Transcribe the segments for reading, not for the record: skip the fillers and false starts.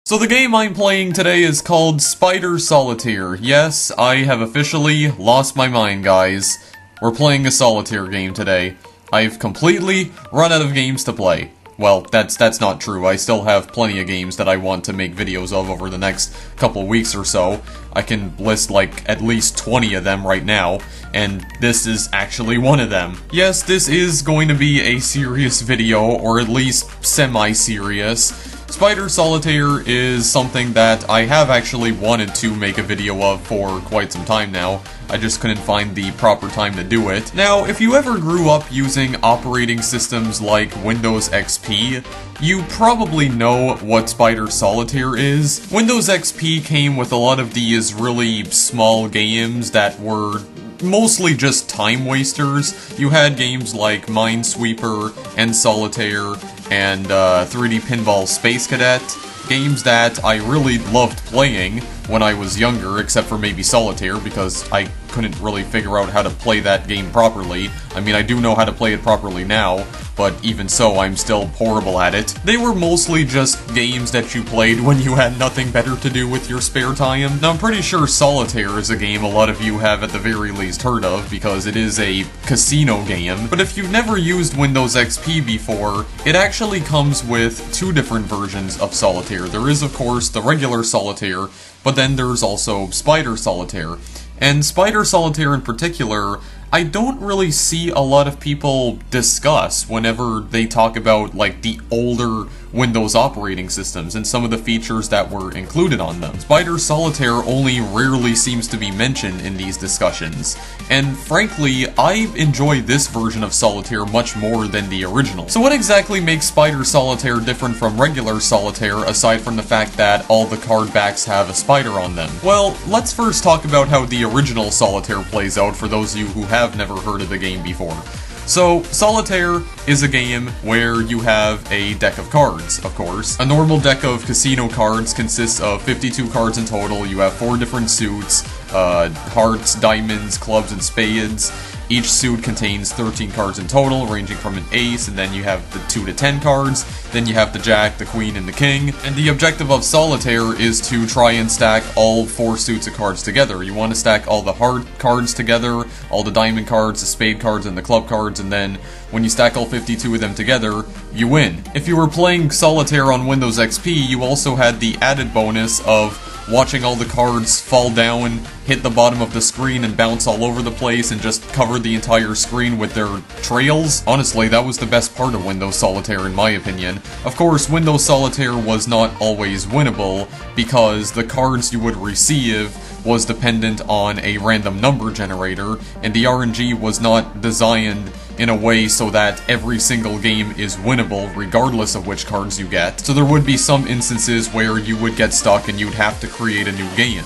So the game I'm playing today is called Spider Solitaire. Yes, I have officially lost my mind, guys. We're playing a solitaire game today. I've completely run out of games to play. Well, that's not true. I still have plenty of games that I want to make videos of over the next couple weeks or so. I can list like at least 20 of them right now, and this is actually one of them. Yes, this is going to be a serious video, or at least semi-serious. Spider Solitaire is something that I have actually wanted to make a video of for quite some time now. I just couldn't find the proper time to do it. Now, if you ever grew up using operating systems like Windows XP, you probably know what Spider Solitaire is. Windows XP came with a lot of these really small games that were mostly just time wasters. You had games like Minesweeper and Solitaire and 3D Pinball Space Cadet, games that I really loved playing when I was younger, except for maybe Solitaire, because I couldn't really figure out how to play that game properly. I mean, I do know how to play it properly now, but even so, I'm still horrible at it. They were mostly just games that you played when you had nothing better to do with your spare time. Now, I'm pretty sure Solitaire is a game a lot of you have at the very least heard of, because it is a casino game. But if you've never used Windows XP before, it actually comes with two different versions of Solitaire. There is, of course, the regular Solitaire, but then there's also Spider Solitaire. And Spider Solitaire in particular, I don't really see a lot of people discuss whenever they talk about, like, the older Windows operating systems and some of the features that were included on them. Spider Solitaire only rarely seems to be mentioned in these discussions, and frankly, I enjoy this version of Solitaire much more than the original. So what exactly makes Spider Solitaire different from regular Solitaire, aside from the fact that all the card backs have a spider on them? Well, let's first talk about how the original Solitaire plays out for those of you who have never heard of the game before. So, Solitaire is a game where you have a deck of cards, of course. A normal deck of casino cards consists of 52 cards in total. You have 4 different suits, hearts, diamonds, clubs, and spades. Each suit contains 13 cards in total, ranging from an ace, and then you have the 2 to 10 cards, then you have the jack, the queen, and the king. And the objective of Solitaire is to try and stack all 4 suits of cards together. You want to stack all the heart cards together, all the diamond cards, the spade cards, and the club cards, and then when you stack all 52 of them together, you win. If you were playing Solitaire on Windows XP, you also had the added bonus of watching all the cards fall down, hit the bottom of the screen, and bounce all over the place, and just cover the entire screen with their trails. Honestly, that was the best part of Windows Solitaire in my opinion. Of course, Windows Solitaire was not always winnable, because the cards you would receive was dependent on a random number generator, and the RNG was not designed in a way so that every single game is winnable regardless of which cards you get. So there would be some instances where you would get stuck and you'd have to create a new game.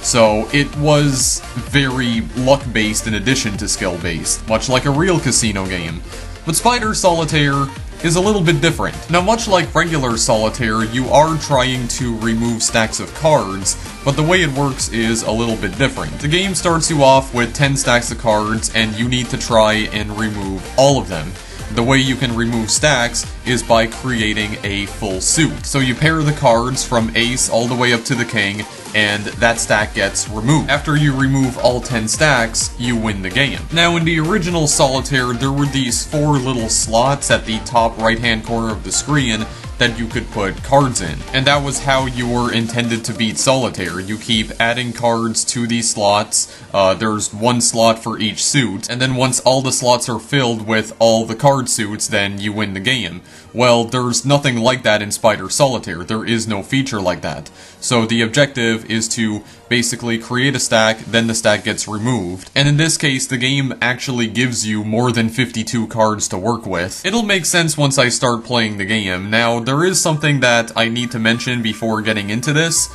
So it was very luck-based in addition to skill-based, much like a real casino game. But Spider Solitaire is a little bit different. Now, much like regular Solitaire, you are trying to remove stacks of cards, but the way it works is a little bit different. The game starts you off with 10 stacks of cards, and you need to try and remove all of them. The way you can remove stacks is by creating a full suit. So you pair the cards from ace all the way up to the king, and that stack gets removed. After you remove all 10 stacks, you win the game. Now, in the original Solitaire, there were these 4 little slots at the top right-hand corner of the screen that you could put cards in. And that was how you were intended to beat Solitaire. You keep adding cards to these slots. There's 1 slot for each suit, and then once all the slots are filled with all the card suits, then you win the game. Well, there's nothing like that in Spider Solitaire. There is no feature like that. So the objective is to basically create a stack, then the stack gets removed. And in this case, the game actually gives you more than 52 cards to work with. It'll make sense once I start playing the game. Now, there is something that I need to mention before getting into this.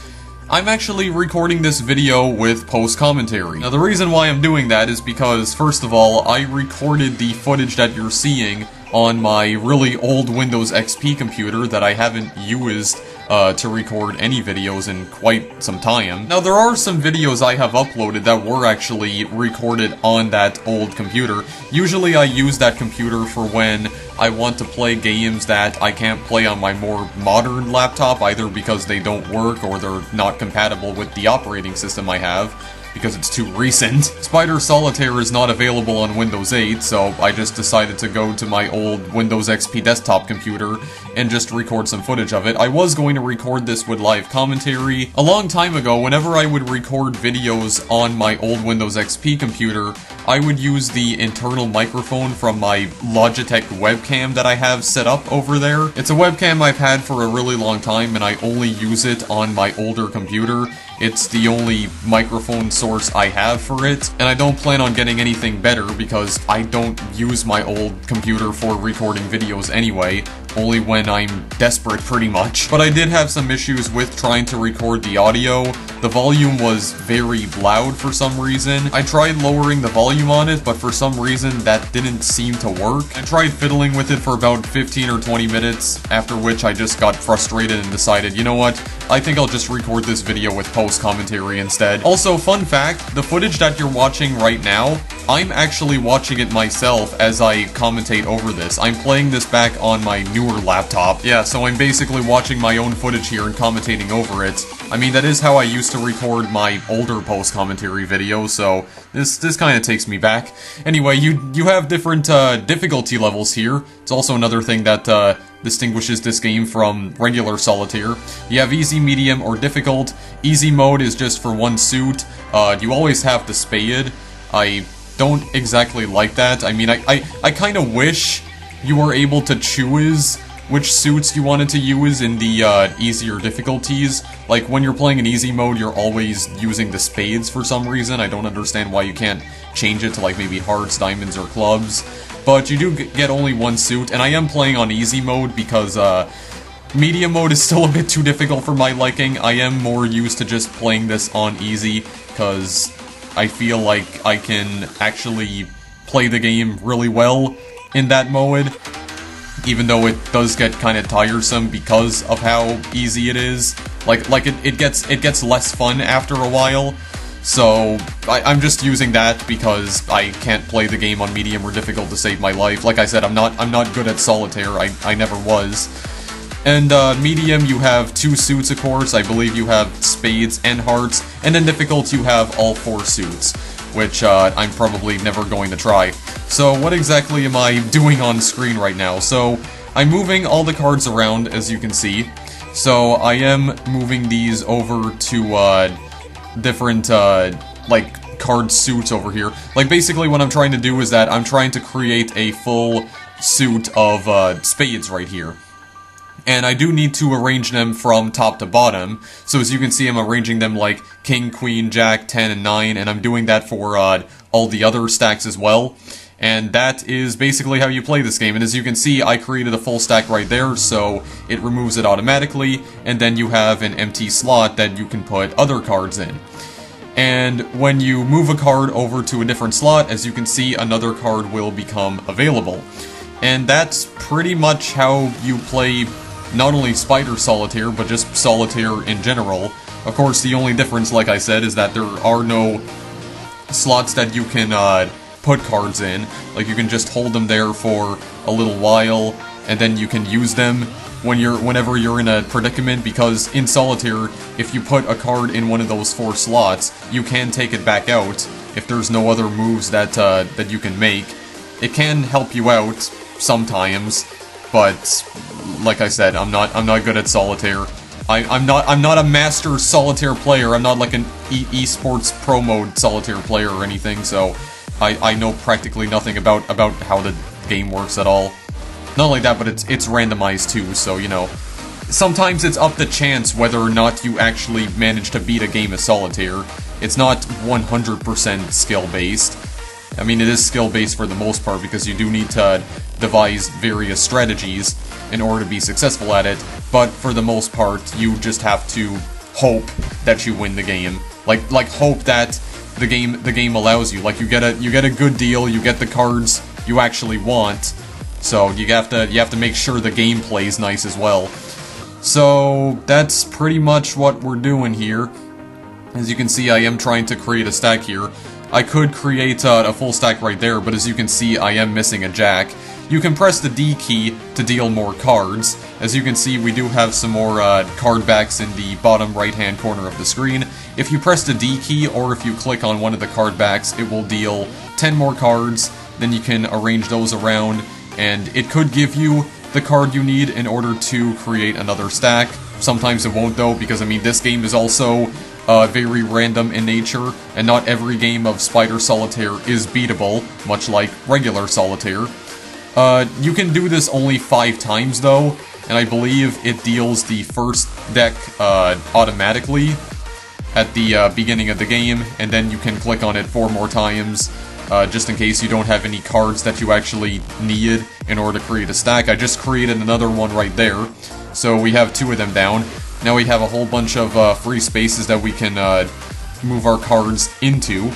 I'm actually recording this video with post-commentary. Now, the reason why I'm doing that is because, first of all, I recorded the footage that you're seeing on my really old Windows XP computer that I haven't used to record any videos in quite some time. Now, there are some videos I have uploaded that were actually recorded on that old computer. Usually I use that computer for when I want to play games that I can't play on my more modern laptop, either because they don't work or they're not compatible with the operating system I have, because it's too recent. Spider Solitaire is not available on Windows 8, so I just decided to go to my old Windows XP desktop computer and just record some footage of it. I was going to record this with live commentary. A long time ago, whenever I would record videos on my old Windows XP computer, I would use the internal microphone from my Logitech webcam that I have set up over there. It's a webcam I've had for a really long time, and I only use it on my older computer. It's the only microphone source I have for it, and I don't plan on getting anything better because I don't use my old computer for recording videos anyway, only when I'm desperate pretty much. But I did have some issues with trying to record the audio. The volume was very loud for some reason. I tried lowering the volume on it, but for some reason that didn't seem to work. I tried fiddling with it for about 15 or 20 minutes, after which I just got frustrated and decided, you know what, I think I'll just record this video with post-commentary instead. Also, fun fact, the footage that you're watching right now, I'm actually watching it myself as I commentate over this. I'm playing this back on my newer laptop. Yeah, so I'm basically watching my own footage here and commentating over it. I mean, that is how I used to record my older post-commentary videos, so this kind of takes me back. Anyway, you have different difficulty levels here. It's also another thing that distinguishes this game from regular Solitaire. You have easy, medium, or difficult. Easy mode is just for one suit. You always have the Spade. I don't exactly like that. I mean, I kind of wish you were able to choose which suits you wanted to use in the easier difficulties. Like, when you're playing in easy mode, you're always using the spades for some reason. I don't understand why you can't change it to, like, maybe hearts, diamonds, or clubs. But you do get only one suit, and I am playing on easy mode because, medium mode is still a bit too difficult for my liking. I am more used to just playing this on easy, because I feel like I can actually play the game really well in that mode, even though it does get kind of tiresome because of how easy it is. Like it gets less fun after a while. So I'm just using that because I can't play the game on medium or difficult to save my life. Like I said, I'm not good at Solitaire. I never was. And medium, you have two suits, of course. I believe you have spades and hearts. And then difficult, you have all four suits, which I'm probably never going to try. So what exactly am I doing on screen right now? So I'm moving all the cards around, as you can see. So I am moving these over to different like card suits over here. Like, basically what I'm trying to do is that I'm trying to create a full suit of spades right here. And I do need to arrange them from top to bottom. So as you can see, I'm arranging them like King, Queen, Jack, 10, and 9, and I'm doing that for all the other stacks as well. And that is basically how you play this game. And as you can see, I created a full stack right there, so it removes it automatically, and then you have an empty slot that you can put other cards in. And when you move a card over to a different slot, as you can see, another card will become available. And that's pretty much how you play not only Spider Solitaire, but just Solitaire in general. Of course, the only difference, like I said, is that there are no slots that you can put cards in. Like, you can just hold them there for a little while, and then you can use them whenever you're in a predicament, because in Solitaire, if you put a card in one of those 4 slots, you can take it back out if there's no other moves that that you can make. It can help you out sometimes, but like I said, I'm not good at Solitaire. I'm not a master Solitaire player. I'm not like an esports pro mode Solitaire player or anything, so I know practically nothing about how the game works at all. Not only that, but it's randomized too, so, you know, sometimes it's up to chance whether or not you actually manage to beat a game of Solitaire. It's not 100% skill-based. I mean, it is skill-based for the most part, because you do need to devise various strategies in order to be successful at it, but for the most part, you just have to hope that you win the game. Like hope that the game allows you. Like, you get a good deal, you get the cards you actually want, so you have to make sure the game plays nice as well. So that's pretty much what we're doing here. As you can see, I am trying to create a stack here. I could create a full stack right there, but as you can see, I am missing a jack. You can press the D key to deal more cards. As you can see, we do have some more card backs in the bottom right-hand corner of the screen. If you press the D key, or if you click on one of the card backs, it will deal 10 more cards. Then you can arrange those around, and it could give you the card you need in order to create another stack. Sometimes it won't though, because I mean this game is also very random in nature, and not every game of Spider Solitaire is beatable, much like regular Solitaire. You can do this only 5 times though, and I believe it deals the first deck automatically at the beginning of the game, and then you can click on it 4 more times. Just in case you don't have any cards that you actually need in order to create a stack. I just created another one right there, so we have 2 of them down. Now we have a whole bunch of free spaces that we can move our cards into.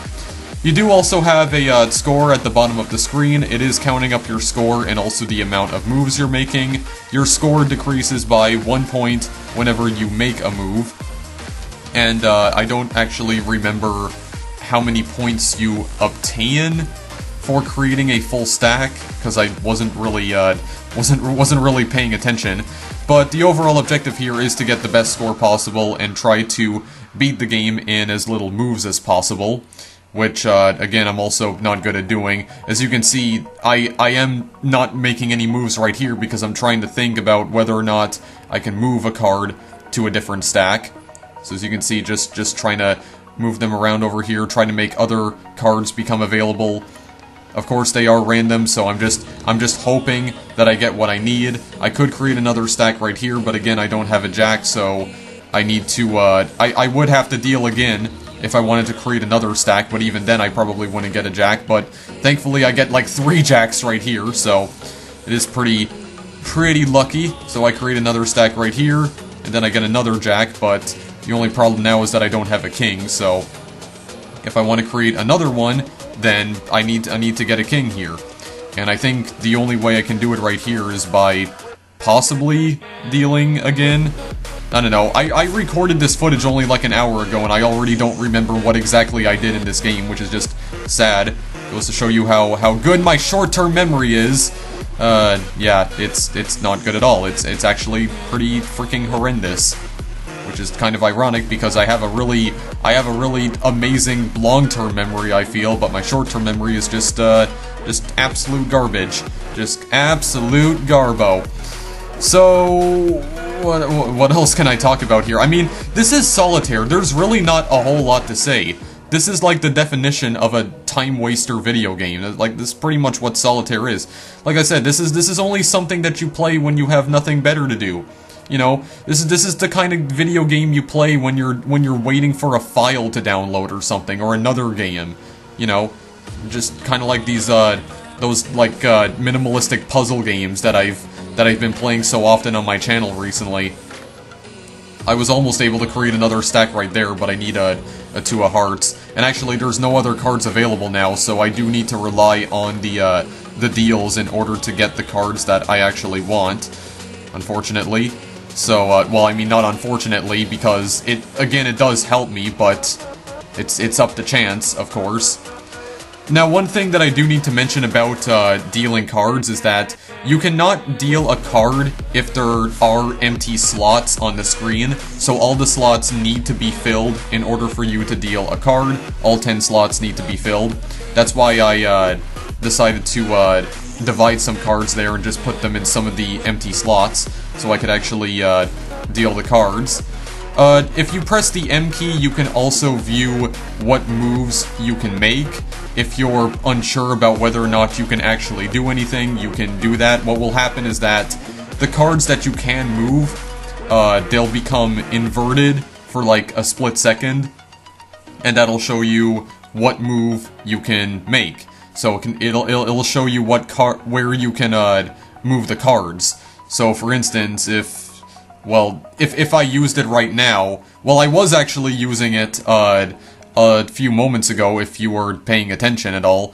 You do also have a score at the bottom of the screen. It is counting up your score and also the amount of moves you're making. Your score decreases by 1 point whenever you make a move. And I don't actually remember how many points you obtain for creating a full stack, because I wasn't really paying attention. But the overall objective here is to get the best score possible and try to beat the game in as little moves as possible, which again I'm also not good at doing. As you can see, I am not making any moves right here because I'm trying to think about whether or not I can move a card to a different stack. So as you can see, just trying to move them around over here, trying to make other cards become available. Of course, they are random, so I'm just hoping that I get what I need. I could create another stack right here, but again, I don't have a jack, so I need to, I would have to deal again if I wanted to create another stack, but even then I probably wouldn't get a jack, but thankfully I get like 3 jacks right here, so it is pretty lucky. So I create another stack right here, and then I get another jack, but the only problem now is that I don't have a king, so if I want to create another one, then I need to get a king here. And I think the only way I can do it right here is by possibly dealing again. I don't know, I recorded this footage only like an hour ago, and I already don't remember what exactly I did in this game, which is just sad. It goes to show you how good my short-term memory is. Yeah, it's not good at all. It's actually pretty freaking horrendous. Which is kind of ironic because I have a really amazing long-term memory, I feel, but my short-term memory is just absolute garbage. Just absolute garbo. So what else can I talk about here? I mean, this is Solitaire. There's really not a whole lot to say. This is like the definition of a time-waster video game. Like, this is pretty much what Solitaire is. Like I said, this is only something that you play when you have nothing better to do. You know, this is the kind of video game you play when you're waiting for a file to download or something, or another game. You know, just kind of like these those like minimalistic puzzle games that I've been playing so often on my channel recently. I was almost able to create another stack right there, but I need a 2 of hearts. And actually, there's no other cards available now, so I do need to rely on the deals in order to get the cards that I actually want, unfortunately. So, well, I mean, not unfortunately, because it does help me, but it's up to chance, of course. Now, one thing that I do need to mention about dealing cards is that you cannot deal a card if there are empty slots on the screen, so all the slots need to be filled in order for you to deal a card. All 10 slots need to be filled. That's why I decided to divide some cards there and just put them in some of the empty slots, so I could actually deal the cards. If you press the M key, you can also view what moves you can make. If you're unsure about whether or not you can actually do anything, you can do that. What will happen is that the cards that you can move, they'll become inverted for like a split second, and that'll show you what move you can make. So it'll show you where you can move the cards. So for instance, if I used it right now, well, I was actually using it a few moments ago, if you were paying attention at all.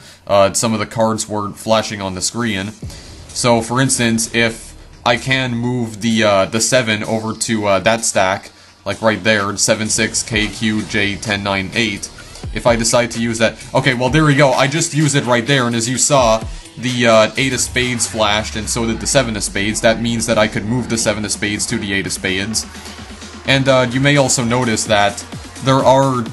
Some of the cards were flashing on the screen. So for instance, if I can move the 7 over to that stack, like right there, 7, 6, K, Q, J, 10, 9, 8. If I decide to use that. Okay, well there we go. I just used it right there, and as you saw, the 8 of spades flashed, and so did the 7 of spades. That means that I could move the 7 of spades to the 8 of spades. And you may also notice that there are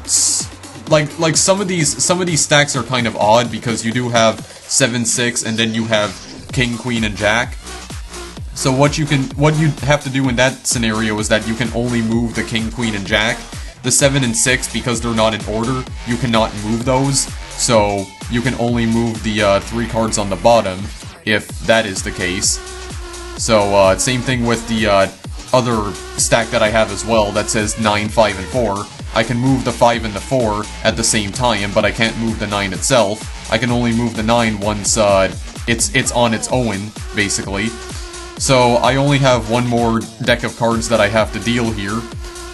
like some of these stacks are kind of odd because you do have 7, 6, and then you have King, Queen, and Jack. So what you have to do in that scenario is that you can only move the King, Queen, and Jack. The 7 and 6, because they're not in order, you cannot move those. So you can only move the 3 cards on the bottom, if that is the case. So same thing with the other stack that I have as well that says 9, 5, and 4. I can move the 5 and the 4 at the same time, but I can't move the 9 itself. I can only move the 9 once it's on its own, basically. So I only have one more deck of cards that I have to deal here,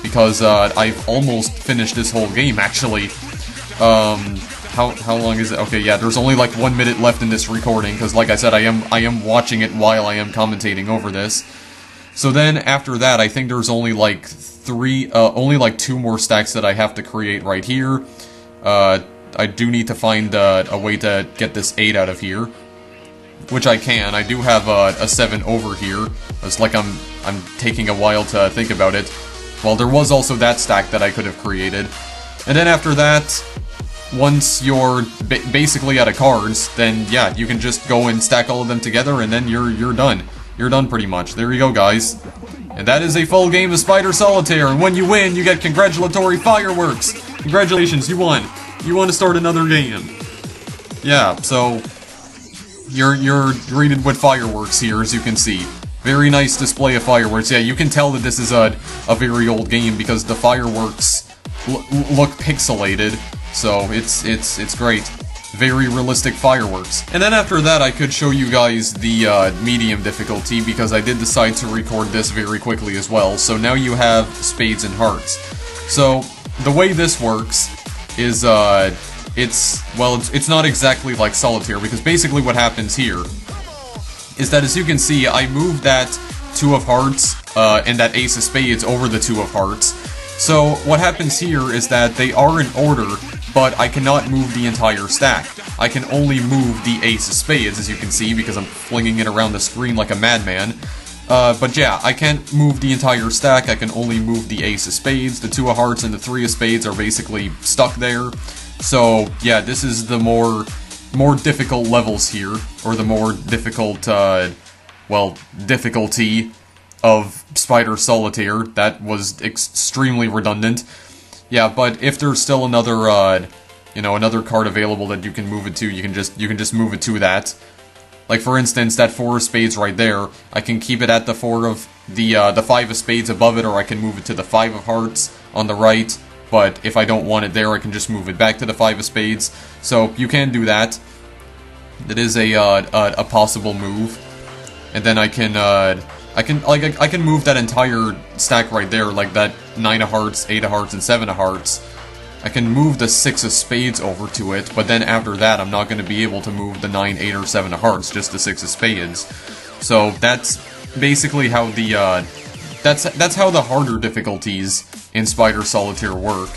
because I've almost finished this whole game, actually. How long is it? Okay, yeah, there's only like 1 minute left in this recording, because like I said, I am watching it while I am commentating over this. So then, after that, I think there's only like only like 2 more stacks that I have to create right here. I do need to find a way to get this 8 out of here, which I can. I do have a 7 over here. It's like I'm taking a while to think about it. Well, there was also that stack that I could have created. And then after that, once you're basically out of cards, then yeah, you can just go and stack all of them together, and then you're done. You're done pretty much. There you go, guys. And that is a full game of Spider Solitaire, and when you win, you get congratulatory fireworks! Congratulations, you won! You want to start another game. Yeah, so you're greeted with fireworks here, as you can see. Very nice display of fireworks. Yeah, you can tell that this is a very old game because the fireworks look pixelated, so it's great. Very realistic fireworks. And then after that, I could show you guys the medium difficulty because I did decide to record this very quickly as well. So now you have spades and hearts. So the way this works is it's not exactly like Solitaire, because basically what happens here is that, as you can see, I moved that 2 of hearts and that ace of spades over the 2 of hearts. So what happens here is that they are in order, but I cannot move the entire stack. I can only move the ace of spades, as you can see, because I'm flinging it around the screen like a madman. But yeah, I can't move the entire stack. I can only move the ace of spades. The 2 of hearts and the 3 of spades are basically stuck there. So yeah, this is the more difficult levels here, or the more difficult, well, difficulty of Spider Solitaire. That was extremely redundant. Yeah, but if there's still another, you know, another card available that you can move it to, you can just move it to that. Like, for instance, that 4 of spades right there, I can keep it at the 4 of the 5 of spades above it, or I can move it to the 5 of hearts on the right. But if I don't want it there, I can just move it back to the 5 of spades. So you can do that. It is a possible move. And then I can move that entire stack right there, like that 9 of hearts, 8 of hearts, and 7 of hearts. I can move the 6 of spades over to it, but then after that, I'm not going to be able to move the 9, 8, or 7 of hearts, just the 6 of spades. So that's basically how the that's how the harder difficulties in Spider Solitaire work.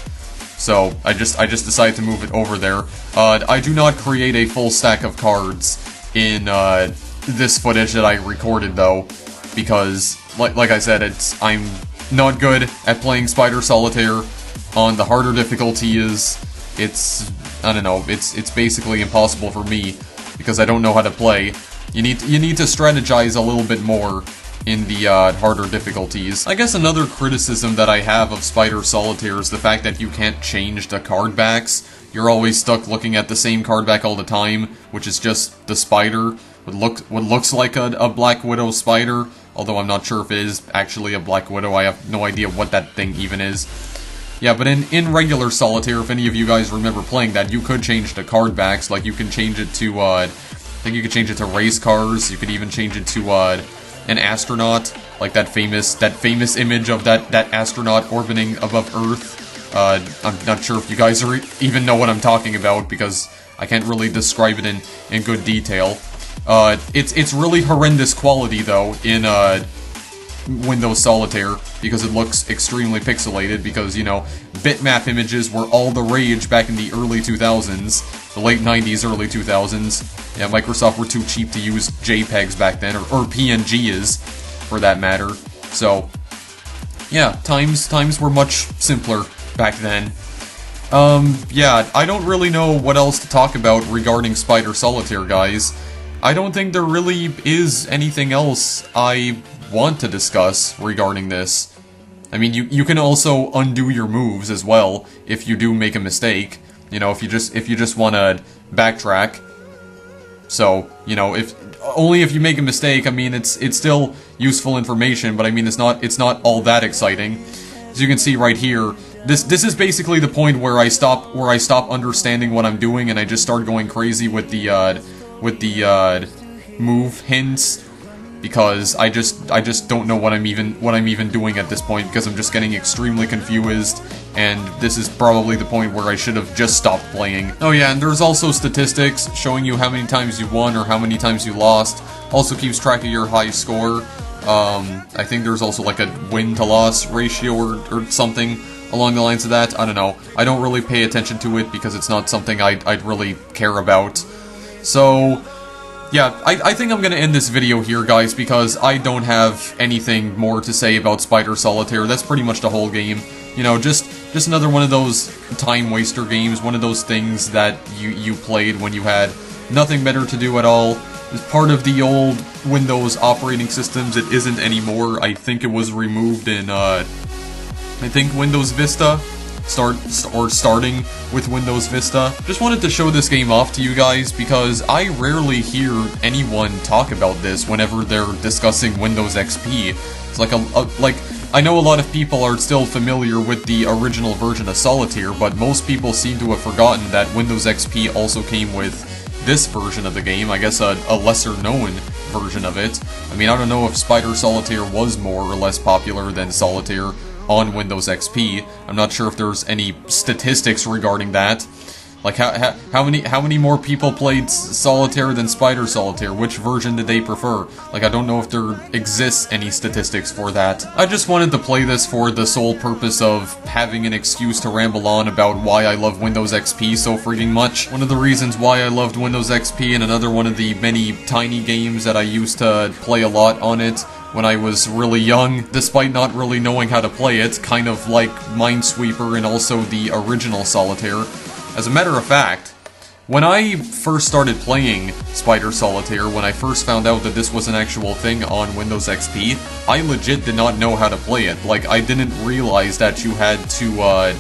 So I just decided to move it over there. I do not create a full stack of cards in this footage that I recorded, though, because like I said, I'm not good at playing Spider Solitaire. On the harder difficulty I don't know, it's basically impossible for me because I don't know how to play. You need to strategize a little bit more in the harder difficulties. I guess another criticism that I have of Spider Solitaire is the fact that you can't change the card backs. You're always stuck looking at the same card back all the time, which is just the spider. What looks like a Black Widow spider, although I'm not sure if it is actually a Black Widow. I have no idea what that thing even is. Yeah, but in regular Solitaire, if any of you guys remember playing that, you could change the card backs. Like, you can change it to, I think you could change it to race cars. You could even change it to, an astronaut, like that famous image of that astronaut orbiting above Earth. I'm not sure if you guys even know what I'm talking about, because I can't really describe it in good detail. It's really horrendous quality, though, in, Windows Solitaire, because it looks extremely pixelated, because, you know, bitmap images were all the rage back in the early 2000s, the late 90s, early 2000s. Yeah, Microsoft were too cheap to use JPEGs back then, or PNGs, for that matter. So, yeah, times were much simpler back then. Yeah, I don't really know what else to talk about regarding Spider Solitaire, guys. I don't think there really is anything else I want to discuss regarding this. I mean, you can also undo your moves as well if you do make a mistake. You know, if you just want to backtrack. So, you know, only if you make a mistake. I mean, it's still useful information, but I mean, it's not all that exciting. As you can see right here, this is basically the point where I stop understanding what I'm doing and I just start going crazy with the move hints, because I just don't know what I'm even doing at this point, because I'm just getting extremely confused, and this is probably the point where I should have just stopped playing. Oh yeah, and there's also statistics showing you how many times you won or how many times you lost. Also keeps track of your high score. I think there's also like a win to loss ratio or something along the lines of that. I don't know. I don't really pay attention to it because it's not something I'd really care about. So, yeah, I think I'm gonna end this video here, guys, because I don't have anything more to say about Spider Solitaire. That's pretty much the whole game. You know, just another one of those time waster games, one of those things that you played when you had nothing better to do at all. It's part of the old Windows operating systems. It isn't anymore. I think it was removed in, I think Windows Vista. Starting with Windows Vista. Just wanted to show this game off to you guys because I rarely hear anyone talk about this whenever they're discussing Windows XP. It's like I know a lot of people are still familiar with the original version of Solitaire, but most people seem to have forgotten that Windows XP also came with this version of the game. I guess a lesser known version of it. I mean, I don't know if Spider Solitaire was more or less popular than Solitaire on Windows XP. I'm not sure if there's any statistics regarding that. Like, how many more people played Solitaire than Spider Solitaire? Which version did they prefer? Like, I don't know if there exists any statistics for that. I just wanted to play this for the sole purpose of having an excuse to ramble on about why I love Windows XP so freaking much. One of the reasons why I loved Windows XP, and another one of the many tiny games that I used to play a lot on it when I was really young, despite not really knowing how to play it, kind of like Minesweeper and also the original Solitaire. As a matter of fact, when I first started playing Spider Solitaire, when I first found out that this was an actual thing on Windows XP, I legit did not know how to play it. Like, I didn't realize that you had to,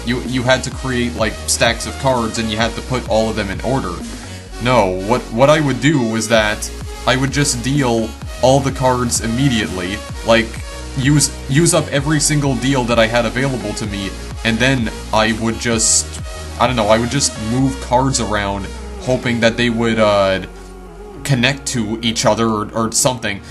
you had to create, like, stacks of cards and you had to put all of them in order. No, what I would do was that I would just deal all the cards immediately, like, use up every single deal that I had available to me, and then I would just, I don't know, I would just move cards around, hoping that they would, connect to each other or something.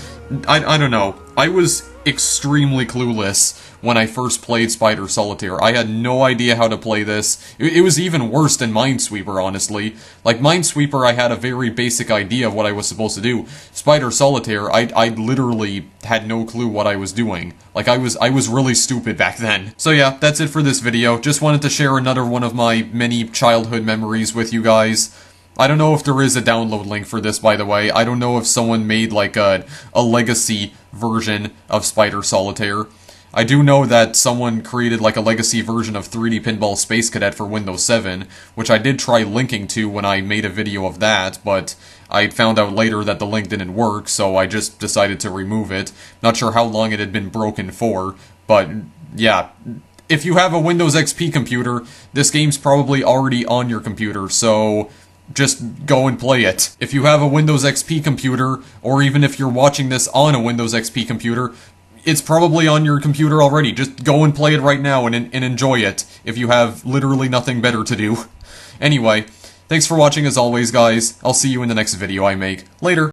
I don't know. I was extremely clueless when I first played Spider Solitaire. I had no idea how to play this. It was even worse than Minesweeper, honestly. Like, Minesweeper, I had a very basic idea of what I was supposed to do. Spider Solitaire, I literally had no clue what I was doing. Like, I was really stupid back then. So yeah, that's it for this video. Just wanted to share another one of my many childhood memories with you guys. I don't know if there is a download link for this, by the way. I don't know if someone made, like, a legacy version of Spider Solitaire. I do know that someone created, like, a legacy version of 3D Pinball Space Cadet for Windows 7, which I did try linking to when I made a video of that, but I found out later that the link didn't work, so I just decided to remove it. Not sure how long it had been broken for, but, yeah. If you have a Windows XP computer, this game's probably already on your computer, so just go and play it. If you have a Windows XP computer, or even if you're watching this on a Windows XP computer, it's probably on your computer already. Just go and play it right now and enjoy it, if you have literally nothing better to do. Anyway, thanks for watching as always, guys. I'll see you in the next video I make. Later!